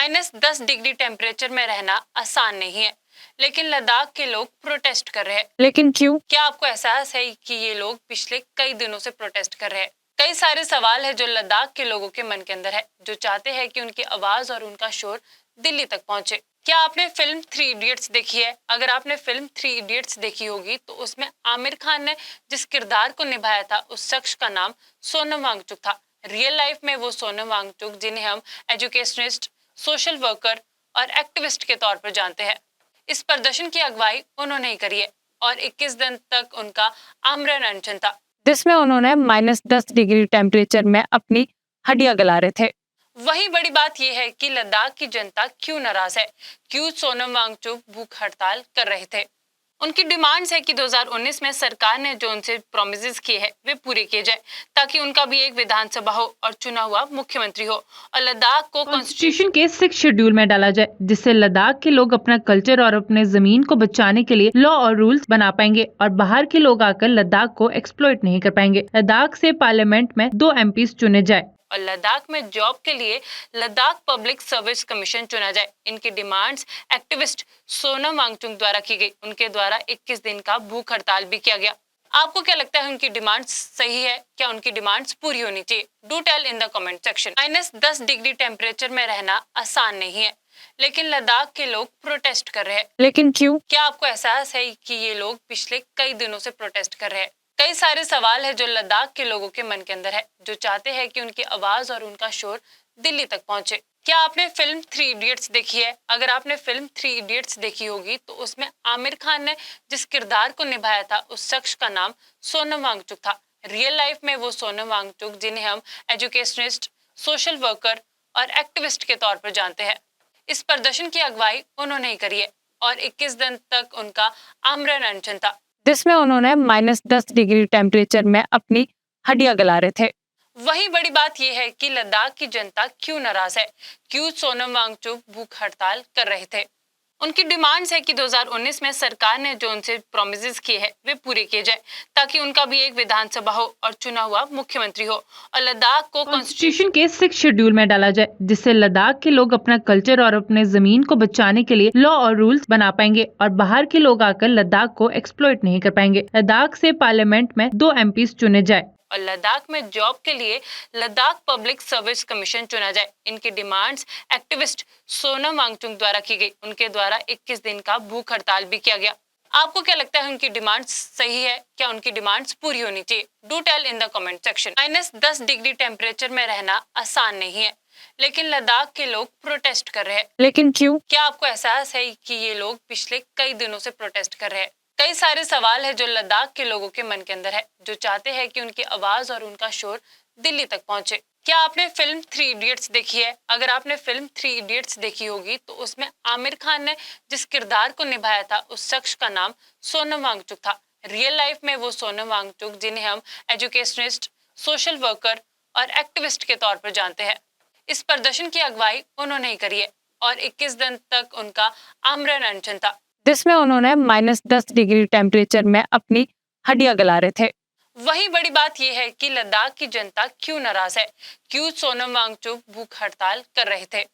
-10 degree temperature में रहना आसान नहीं है, लेकिन लद्दाख के लोग प्रोटेस्ट कर रहे हैं। लेकिन क्यों? क्या आपको एहसास है कि ये लोग पिछले कई दिनों से प्रोटेस्ट कर रहे हैं? कई सारे सवाल है जो लद्दाख के लोगों के मन के अंदर है, जो चाहते हैं कि उनकी आवाज और उनका शोर दिल्ली तक पहुंचे। क्या आपने फिल्म 3 इडियट्स देखी है? अगर आपने फिल्म 3 इडियट्स देखी होगी तो उसमें आमिर खान ने जिस किरदार को निभाया था उस शख्स का नाम सोनम वांगचुक था। रियल लाइफ में वो सोनम वांगचुक, जिन्हें हम एजुकेशनिस्ट, सोशल वर्कर और एक्टिविस्ट के तौर पर जानते हैं, इस प्रदर्शन की अगुवाई उन्होंने ही करी है और 21 दिन तक उनका आमरण अनशन था, जिसमें उन्होंने -10 डिग्री टेम्परेचर में अपनी हड्डियां गला रहे थे। वही बड़ी बात यह है कि लद्दाख की जनता क्यों नाराज है, क्यों सोनम वांगचुक भूख हड़ताल कर रहे थे। उनकी डिमांड्स है कि 2019 में सरकार ने जो उनसे प्रोमिसेस किए हैं वे पूरे किए जाए, ताकि उनका भी एक विधानसभा हो और चुना हुआ मुख्यमंत्री हो, और लद्दाख को कॉन्स्टिट्यूशन के 6 शेड्यूल में डाला जाए, जिससे लद्दाख के लोग अपना कल्चर और अपने जमीन को बचाने के लिए लॉ और रूल्स बना पाएंगे और बाहर के लोग आकर लद्दाख को एक्सप्लॉइट नहीं कर पाएंगे। लद्दाख से पार्लियामेंट में 2 MP चुने जाए और लद्दाख में जॉब के लिए लद्दाख पब्लिक सर्विस कमीशन चुना जाए। इनकी डिमांड्स एक्टिविस्ट सोनम वांगचुक द्वारा की गई। उनके द्वारा 21 दिन का भूख हड़ताल भी किया गया। आपको क्या लगता है, उनकी डिमांड्स सही है? क्या उनकी डिमांड्स पूरी होनी चाहिए? Do tell in the comment section. -10 degree temperature में रहना आसान नहीं है, लेकिन लद्दाख के लोग प्रोटेस्ट कर रहे हैं। लेकिन क्यों? क्या आपको एहसास है कि ये लोग पिछले कई दिनों से प्रोटेस्ट कर रहे हैं? कई सारे सवाल है जो लद्दाख के लोगों के मन के अंदर है, जो चाहते हैं कि उनकी आवाज और उनका शोर दिल्ली तक पहुंचे। क्या आपने फिल्म 3 इडियट्स देखी है? अगर आपने फिल्म 3 इडियट्स देखी होगी तो उसमें आमिर खान ने जिस किरदार को निभाया था उस शख्स का नाम सोनम वांगचुक था। रियल लाइफ में वो सोनम वांगचुक, जिन्हें हम एजुकेशनिस्ट, सोशल वर्कर और एक्टिविस्ट के तौर पर जानते हैं, इस प्रदर्शन की अगुवाई उन्होंने ही करी है और 21 दिन तक उनका आमरण अनशन था, जिसमें उन्होंने -10 डिग्री टेम्परेचर में अपनी हड्डियां गला रहे थे। वही बड़ी बात यह है कि लद्दाख की जनता क्यों नाराज है, क्यों सोनम वांगचुक भूख हड़ताल कर रहे थे। उनकी डिमांड्स है कि 2019 में सरकार ने जो उनसे प्रोमिसेस किए हैं वे पूरे किए जाए, ताकि उनका भी एक विधानसभा हो और चुना हुआ मुख्यमंत्री हो, और लद्दाख को कॉन्स्टिट्यूशन के 6 शेड्यूल में डाला जाए, जिससे लद्दाख के लोग अपना कल्चर और अपने जमीन को बचाने के लिए लॉ और रूल्स बना पाएंगे और बाहर के लोग आकर लद्दाख को एक्सप्लॉइट नहीं कर पाएंगे। लद्दाख से पार्लियामेंट में 2 MP चुने जाए और लद्दाख में जॉब के लिए लद्दाख पब्लिक सर्विस कमीशन चुना जाए। इनकी डिमांड्स एक्टिविस्ट सोनम वांगचुक द्वारा की गई। उनके द्वारा 21 दिन का भूख हड़ताल भी किया गया। आपको क्या लगता है, उनकी डिमांड्स सही है? क्या उनकी डिमांड्स पूरी होनी चाहिए? Do tell in the comment section. -10 degree temperature में रहना आसान नहीं है, लेकिन लद्दाख के लोग प्रोटेस्ट कर रहे हैं। लेकिन क्यों? क्या आपको एहसास है कि ये लोग पिछले कई दिनों से प्रोटेस्ट कर रहे हैं? कई सारे सवाल है जो लद्दाख के लोगों के मन के अंदर है, जो चाहते हैं कि उनकी आवाज और उनका शोर दिल्ली तक पहुंचे। क्या आपने फिल्म 3 इडियट्स देखी है? अगर आपने फिल्म 3 इडियट्स देखी होगी तो उसमें आमिर खान ने जिस किरदार को निभाया था उस शख्स का नाम सोनम वांगचुक था। रियल लाइफ में वो सोनम वांगचुक, जिन्हें हम एजुकेशनिस्ट, सोशल वर्कर और एक्टिविस्ट के तौर पर जानते हैं, इस प्रदर्शन की अगुवाई उन्होंने ही करी है और 21 दिन तक उनका आमरण अनशन था, जिसमें उन्होंने -10 डिग्री टेम्परेचर में अपनी हड्डियां गला रहे थे। वही बड़ी बात यह है कि लद्दाख की जनता क्यों नाराज है, क्यों सोनम वांगचुक भूख हड़ताल कर रहे थे।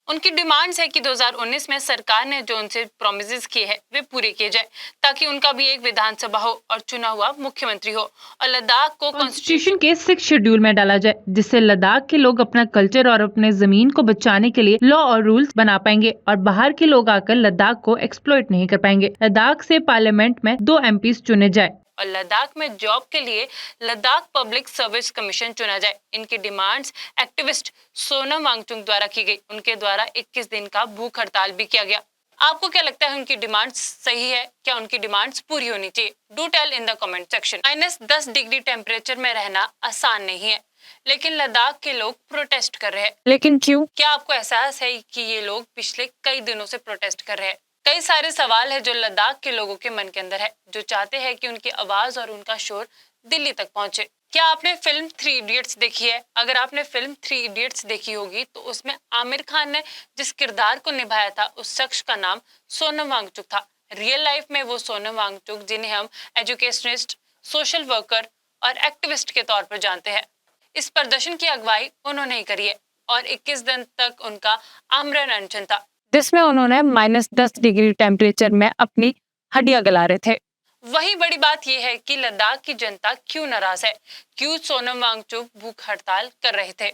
उनकी डिमांड्स है कि 2019 में सरकार ने जो उनसे प्रोमिसेस किए हैं वे पूरे किए जाए, ताकि उनका भी एक विधानसभा हो और चुना हुआ मुख्यमंत्री हो, और लद्दाख को कॉन्स्टिट्यूशन के 6 शेड्यूल में डाला जाए, जिससे लद्दाख के लोग अपना कल्चर और अपने जमीन को बचाने के लिए लॉ और रूल्स बना पाएंगे और बाहर के लोग आकर लद्दाख को एक्सप्लॉइट नहीं कर पाएंगे। लद्दाख से पार्लियामेंट में 2 MP चुने जाए और लद्दाख में जॉब के लिए लद्दाख पब्लिक सर्विस कमीशन चुना जाए। इनकी डिमांड्स एक्टिविस्ट सोनम वांगचुक द्वारा की गई। उनके द्वारा 21 दिन का भूख हड़ताल भी किया गया। आपको क्या लगता है, उनकी डिमांड्स सही है? क्या उनकी डिमांड्स पूरी होनी चाहिए? Do tell in the comment section. -10 degree temperature में रहना आसान नहीं है, लेकिन लद्दाख के लोग प्रोटेस्ट कर रहे हैं। लेकिन क्यों? क्या आपको एहसास है कि ये लोग पिछले कई दिनों से प्रोटेस्ट कर रहे हैं? कई सारे सवाल है जो लद्दाख के लोगों के मन के अंदर है, जो चाहते हैं कि उनकी आवाज और उनका शोर दिल्ली तक पहुंचे। क्या आपने फिल्म 3 इडियट्स देखी है? अगर आपने फिल्म 3 इडियट्स देखी होगी तो उसमें आमिर खान ने जिस किरदार को निभाया था उस शख्स का नाम सोनम वांगचुक था। रियल लाइफ में वो सोनम वांगचुक, जिन्हें हम एजुकेशनिस्ट, सोशल वर्कर और एक्टिविस्ट के तौर पर जानते हैं, इस प्रदर्शन की अगुवाई उन्होंने ही करी है और 21 दिन तक उनका आमरण अनशन था, जिसमें उन्होंने -10 डिग्री टेम्परेचर में अपनी हड्डियां गला रहे थे। वही बड़ी बात यह है कि लद्दाख की जनता क्यों नाराज है, क्यों सोनम वांगचुक भूख हड़ताल कर रहे थे।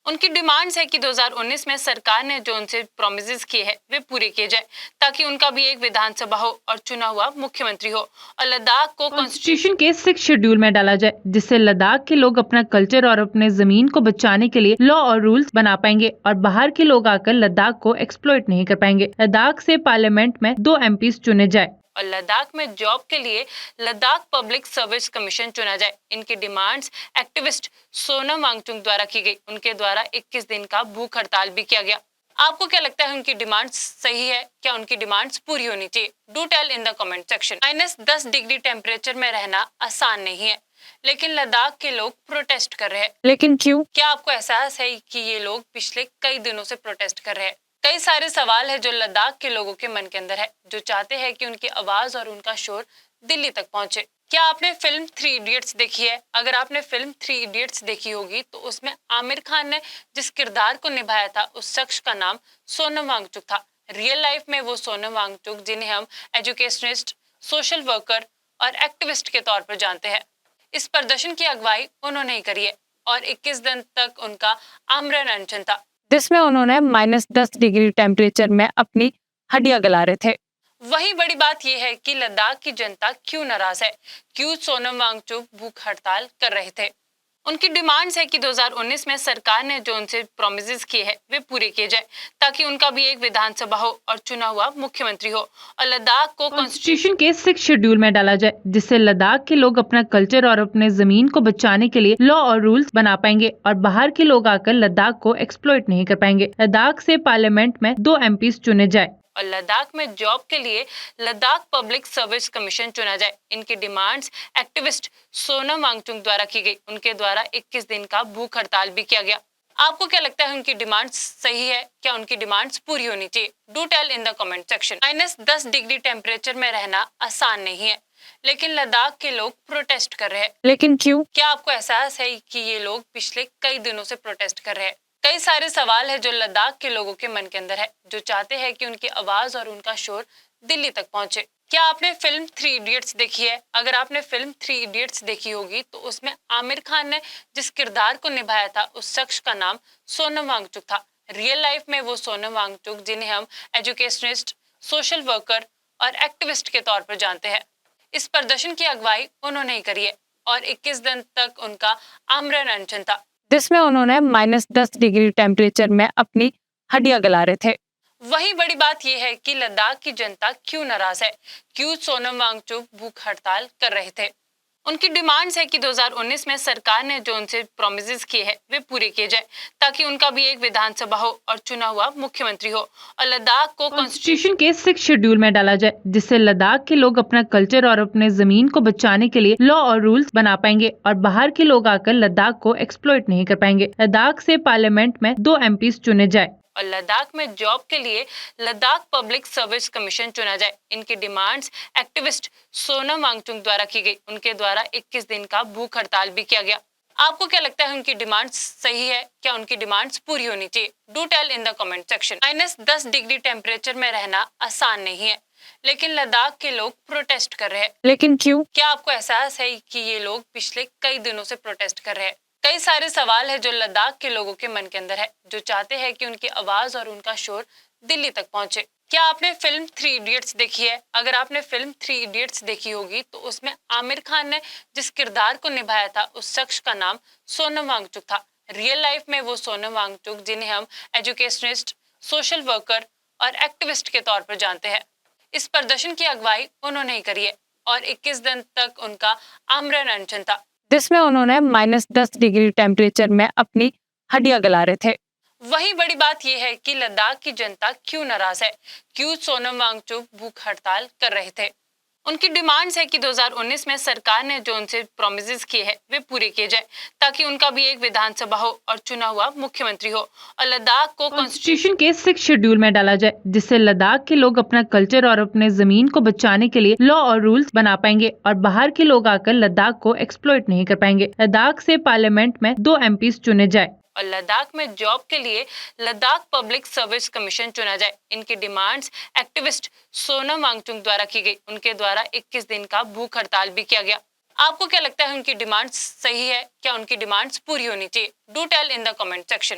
उनकी डिमांड्स है कि 2019 में सरकार ने जो उनसे प्रोमिसेस किए हैं वे पूरे किए जाए, ताकि उनका भी एक विधानसभा हो और चुना हुआ मुख्यमंत्री हो, और लद्दाख को कॉन्स्टिट्यूशन के 6 शेड्यूल में डाला जाए, जिससे लद्दाख के लोग अपना कल्चर और अपने जमीन को बचाने के लिए लॉ और रूल्स बना पाएंगे और बाहर के लोग आकर लद्दाख को एक्सप्लॉइट नहीं कर पाएंगे। लद्दाख से पार्लियामेंट में 2 MP चुने जाए और लद्दाख में जॉब के लिए लद्दाख पब्लिक सर्विस कमीशन चुना जाए। इनकी डिमांड्स एक्टिविस्ट सोनम वांगचुक द्वारा की गई। उनके द्वारा 21 दिन का भूख हड़ताल भी किया गया। आपको क्या लगता है, उनकी डिमांड्स सही है? क्या उनकी डिमांड्स पूरी होनी चाहिए? Do tell in the comment section. -10 degree temperature में रहना आसान नहीं है, लेकिन लद्दाख के लोग प्रोटेस्ट कर रहे हैं। लेकिन क्यों? क्या आपको एहसास है कि ये लोग पिछले कई दिनों से प्रोटेस्ट कर रहे हैं? कई सारे सवाल है जो लद्दाख के लोगों के मन के अंदर है, जो चाहते हैं कि उनकी आवाज और उनका शोर दिल्ली तक पहुंचे। क्या आपने फिल्म 3 इडियट्स देखी है? अगर आपने फिल्म 3 इडियट्स देखी होगी तो उसमें आमिर खान ने जिस किरदार को निभाया था उस शख्स का नाम सोनम वांगचुक था। रियल लाइफ में वो सोनम वांगचुक, जिन्हें हम एजुकेशनिस्ट, सोशल वर्कर और एक्टिविस्ट के तौर पर जानते हैं, इस प्रदर्शन की अगुवाई उन्होंने ही करी है और 21 दिन तक उनका आमरण अनशन था, जिसमें उन्होंने -10 डिग्री टेम्परेचर में अपनी हड्डियां गला रहे थे। वही बड़ी बात यह है कि लद्दाख की जनता क्यों नाराज है, क्यों सोनम वांगचुक भूख हड़ताल कर रहे थे। उनकी डिमांड्स है कि 2019 में सरकार ने जो उनसे प्रोमिसेस किए हैं वे पूरे किए जाए, ताकि उनका भी एक विधानसभा हो और चुना हुआ मुख्यमंत्री हो, और लद्दाख को कॉन्स्टिट्यूशन के 6 शेड्यूल में डाला जाए, जिससे लद्दाख के लोग अपना कल्चर और अपने जमीन को बचाने के लिए लॉ और रूल्स बना पाएंगे और बाहर के लोग आकर लद्दाख को एक्सप्लॉइट नहीं कर पाएंगे। लद्दाख से पार्लियामेंट में 2 MP चुने जाए और लद्दाख में जॉब के लिए लद्दाख पब्लिक सर्विस कमीशन चुना जाए। इनकी डिमांड्स एक्टिविस्ट सोनम वांगचुक द्वारा की गई। उनके द्वारा 21 दिन का भूख हड़ताल भी किया गया। आपको क्या लगता है, उनकी डिमांड्स सही है? क्या उनकी डिमांड्स पूरी होनी चाहिए? Do tell in the comment section. -10 degree temperature में रहना आसान नहीं है, लेकिन लद्दाख के लोग प्रोटेस्ट कर रहे हैं। लेकिन क्यों? क्या आपको एहसास है कि ये लोग पिछले कई दिनों से प्रोटेस्ट कर रहे हैं? कई सारे सवाल है जो लद्दाख के लोगों के मन के अंदर है, जो चाहते हैं कि उनकी आवाज और उनका शोर दिल्ली तक पहुंचे। क्या आपने फिल्म 3 इडियट्स देखी है? अगर आपने फिल्म 3 इडियट्स देखी होगी तो उसमें आमिर खान ने जिस किरदार को निभाया था उस शख्स का नाम सोनम वांगचुक था। रियल लाइफ में वो सोनम वांगचुक, जिन्हें हम एजुकेशनिस्ट, सोशल वर्कर और एक्टिविस्ट के तौर पर जानते हैं, इस प्रदर्शन की अगुवाई उन्होंने ही करी है और 21 दिन तक उनका आमरण अनशन था, जिसमें उन्होंने -10 डिग्री टेम्परेचर में अपनी हड्डियां गला रहे थे। वही बड़ी बात यह है कि लद्दाख की जनता क्यों नाराज है, क्यों सोनम वांगचुक भूख हड़ताल कर रहे थे। उनकी डिमांड्स है कि 2019 में सरकार ने जो उनसे प्रोमिसेस किए हैं वे पूरे किए जाए, ताकि उनका भी एक विधानसभा हो और चुना हुआ मुख्यमंत्री हो, और लद्दाख को कॉन्स्टिट्यूशन के 6 शेड्यूल में डाला जाए, जिससे लद्दाख के लोग अपना कल्चर और अपने जमीन को बचाने के लिए लॉ और रूल्स बना पाएंगे और बाहर के लोग आकर लद्दाख को एक्सप्लॉइट नहीं कर पाएंगे। लद्दाख से पार्लियामेंट में 2 MP चुने जाए और लद्दाख में जॉब के लिए लद्दाख पब्लिक सर्विस कमीशन चुना जाए। इनकी डिमांड्स एक्टिविस्ट सोनम वांगचुक द्वारा की गई। उनके द्वारा 21 दिन का भूख हड़ताल भी किया गया। आपको क्या लगता है, उनकी डिमांड्स सही है? क्या उनकी डिमांड्स पूरी होनी चाहिए? Do tell in the comment section. -10 degree temperature में रहना आसान नहीं है, लेकिन लद्दाख के लोग प्रोटेस्ट कर रहे हैं। लेकिन क्यों? क्या आपको एहसास है कि ये लोग पिछले कई दिनों से प्रोटेस्ट कर रहे हैं? कई सारे सवाल है जो लद्दाख के लोगों के मन के अंदर है, जो चाहते हैं कि उनकी आवाज और उनका शोर दिल्ली तक पहुंचे। क्या आपने फिल्म 3 इडियट्स देखी है? अगर आपने फिल्म 3 इडियट्स देखी होगी तो उसमें आमिर खान ने जिस किरदार को निभाया था उस शख्स का नाम सोनम वांगचुक था। रियल लाइफ में वो सोनम वांगचुक, जिन्हें हम एजुकेशनिस्ट, सोशल वर्कर और एक्टिविस्ट के तौर पर जानते हैं, इस प्रदर्शन की अगुवाई उन्होंने ही करी है और 21 दिन तक उनका आमरण अनशन था, जिसमें उन्होंने -10 डिग्री टेम्परेचर में अपनी हड्डियां गला रहे थे। वही बड़ी बात यह है कि लद्दाख की जनता क्यों नाराज है, क्यों सोनम वांगचुक भूख हड़ताल कर रहे थे। उनकी डिमांड्स है कि 2019 में सरकार ने जो उनसे प्रोमिसेस किए हैं वे पूरे किए जाए, ताकि उनका भी एक विधानसभा हो और चुना हुआ मुख्यमंत्री हो, और लद्दाख को कॉन्स्टिट्यूशन के 6 शेड्यूल में डाला जाए, जिससे लद्दाख के लोग अपना कल्चर और अपने जमीन को बचाने के लिए लॉ और रूल्स बना पाएंगे और बाहर के लोग आकर लद्दाख को एक्सप्लॉइट नहीं कर पाएंगे। लद्दाख से पार्लियामेंट में 2 MP चुने जाए और और लद्दाख में जॉब के लिए लद्दाख पब्लिक सर्विस कमीशन चुना जाए। इनकी डिमांड्स एक्टिविस्ट सोनम वांगचुक द्वारा की गई। उनके द्वारा 21 दिन का भूख हड़ताल भी किया गया। आपको क्या लगता है, उनकी डिमांड्स सही है? क्या उनकी डिमांड्स पूरी होनी चाहिए? Do tell in the comment section.